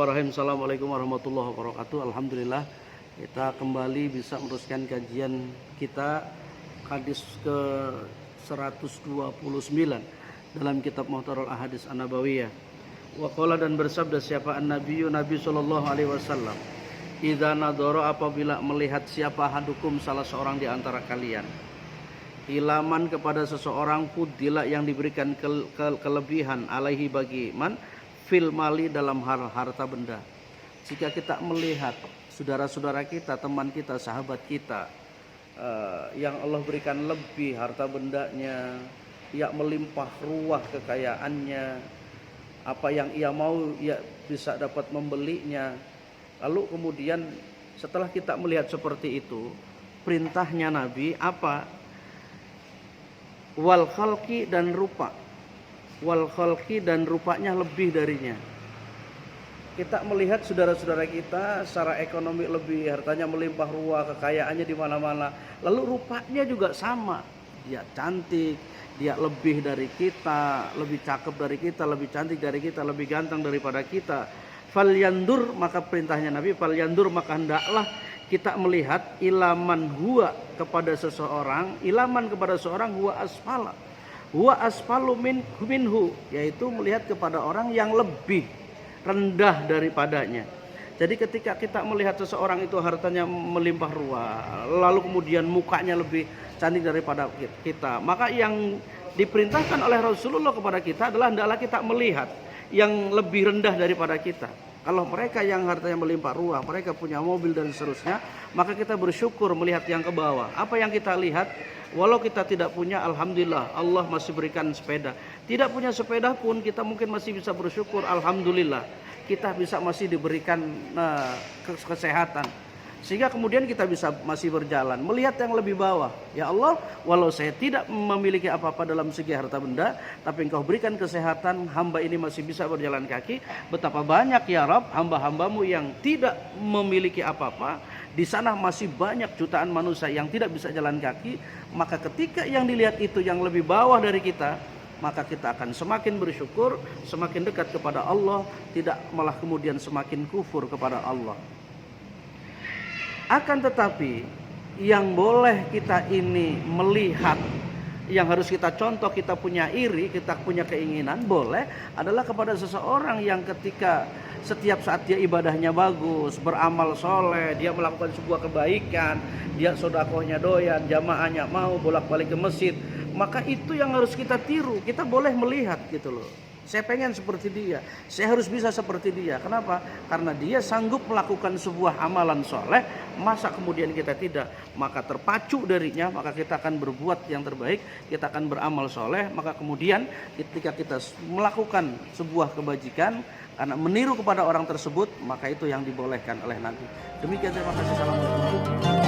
Bismillahirrahmanirrahim. Assalamualaikum warahmatullahi wabarakatuh. Alhamdulillah kita kembali bisa meneruskan kajian kita hadis ke 129 dalam kitab Muhtarul Ahadits An-Nabawiyah. Wa qala, dan bersabda siapa Nabi sallallahu alaihi wasallam, idza nadhara, apabila melihat siapa hadukum salah seorang di antara kalian, ilaman kepada seseorang, fudila yang diberikan kelebihan, alaihi bagi man, fil mali dalam hal harta benda. Jika kita melihat saudara-saudara kita, teman kita, sahabat kita yang Allah berikan lebih harta bendanya, ia melimpah ruah kekayaannya, apa yang ia mau ia bisa dapat membelinya. Lalu kemudian setelah kita melihat seperti itu, perintahnya Nabi apa? Wal khalqi, dan rupa. Wal khalqi, dan rupanya lebih darinya. Kita melihat saudara-saudara kita secara ekonomi lebih, hartanya melimpah ruah, kekayaannya di mana-mana. Lalu rupanya juga sama. Dia cantik, dia lebih dari kita, lebih cakep dari kita, lebih cantik dari kita, lebih ganteng daripada kita. Falyandur, maka perintahnya Nabi, falyandur, maka hendaklah kita melihat ilaman huwa kepada seseorang, ilaman kepada seorang huwa asfala. Huwa asfalu minhu, yaitu melihat kepada orang yang lebih rendah daripadanya. Jadi ketika kita melihat seseorang itu hartanya melimpah ruah, lalu kemudian mukanya lebih cantik daripada kita, maka yang diperintahkan oleh Rasulullah kepada kita adalah hendaklah kita melihat yang lebih rendah daripada kita. Kalau mereka yang hartanya melimpah ruah, mereka punya mobil dan seterusnya, maka kita bersyukur melihat yang ke bawah. Apa yang kita lihat? Walau kita tidak punya, alhamdulillah Allah masih berikan sepeda. Tidak punya sepeda pun kita mungkin masih bisa bersyukur, alhamdulillah kita bisa masih diberikan kesehatan, sehingga kemudian kita bisa masih berjalan melihat yang lebih bawah. Ya Allah, walau saya tidak memiliki apa-apa dalam segi harta benda, tapi Engkau berikan kesehatan, hamba ini masih bisa berjalan kaki. Betapa banyak ya Rabb hamba-hambamu yang tidak memiliki apa-apa, di sana masih banyak jutaan manusia yang tidak bisa jalan kaki. Maka ketika yang dilihat itu yang lebih bawah dari kita, maka kita akan semakin bersyukur, semakin dekat kepada Allah, tidak malah kemudian semakin kufur kepada Allah. Akan tetapi yang boleh kita ini melihat, yang harus kita contoh, kita punya iri, kita punya keinginan, boleh, adalah kepada seseorang yang ketika setiap saat dia ibadahnya bagus, beramal soleh, dia melakukan sebuah kebaikan, dia sedekahnya doyan, jamaahnya mau, bolak-balik ke masjid, maka itu yang harus kita tiru. Kita boleh melihat gitu loh, saya pengen seperti dia, saya harus bisa seperti dia. Kenapa? Karena dia sanggup melakukan sebuah amalan soleh, masa kemudian kita tidak? Maka terpacu darinya, maka kita akan berbuat yang terbaik, kita akan beramal soleh. Maka kemudian ketika kita melakukan sebuah kebajikan karena meniru kepada orang tersebut, maka itu yang dibolehkan oleh Nabi. Demikian, terima kasih. Assalamualaikum.